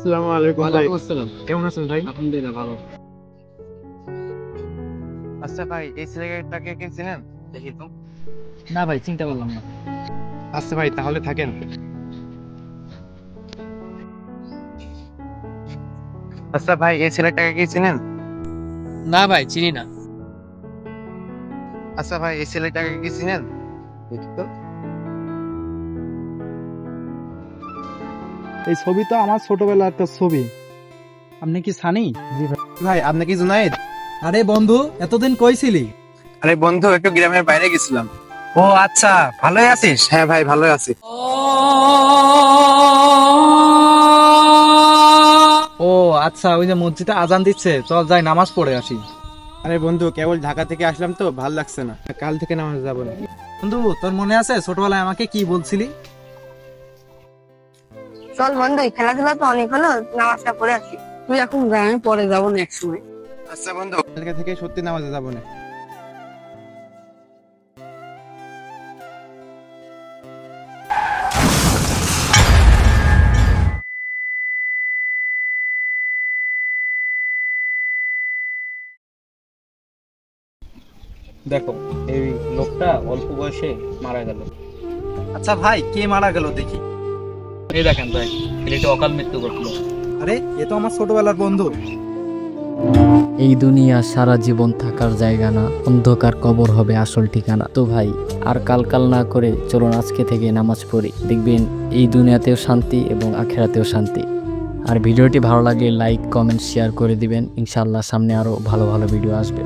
আসসালামু আলাইকুম ভাই। ওয়ালাইকুম আসসালাম। কেমন আছেন ভাই? আলহামদুলিল্লাহ ভালো। আচ্ছা ভাই, এই ছেলেটাকে কি চিনেন? দেখি তো। না ভাই চিনতে পারলাম না। আচ্ছা ভাই, তাহলে থাকেন। আচ্ছা ভাই, এই ছেলেটাকে কি চিনেন? না ভাই চিনি না। আচ্ছা ভাই, এই ছেলেটাকে কি চিনেন? দেখি তো। এই ছবি তো আমার ছোটবেলার একটা ছবি। আপনি কি সানি? ভাই, আপনি কি জুনায়েদ? আরে বন্ধু, এতদিন কই ছিলি? আরে বন্ধু, একটু গ্রামের বাইরে গেছিলাম। ও আচ্ছা, ভালোই আছিস? হ্যাঁ ভাই, ভালোই আছি। ও আচ্ছা, ওই যে মসজিদে আজান দিচ্ছে, চল যাই নামাজ পড়ে আসি। আরে বন্ধু, কেবল ঢাকা থেকে আসলাম তো, ভাল লাগছে না, কাল থেকে নামাজ যাবো না। বন্ধু, তোর মনে আছে ছোটবেলায় আমাকে কি বলছিলি? চল বন্ধু, খেলাধুলা তো অনেক হলো, নামাজটা পড়ে আসি। তুই এখন গ্রামে পরে যাবো না এক সময়। আচ্ছা বন্ধু, কালকে থেকে সত্যি নামাজে যাবো না। দেখো, এই লোকটা অল্প বয়সে মারা গেল। আচ্ছা ভাই, কে মারা গেল দেখি। এই দেখেন ভাই, ছেলেটা অকাল মৃত্যু ঘটলো। আরে এ তো আমার ছোটবেলার বন্ধু। এই দুনিয়া সারা জীবন থাকার জায়গা না, অন্ধকার কবর হবে আসল ঠিকানা। তো ভাই, আর কাল না করে চলুন আজকে থেকে নামাজ পড়ি, দেখবেন এই দুনিয়াতেও শান্তি এবং আখেরাতেও শান্তি। আর ভিডিওটি ভালো লাগলে লাইক কমেন্ট শেয়ার করে দিবেন। ইনশাআল্লাহ সামনে আরো ভালো ভালো ভিডিও আসবে।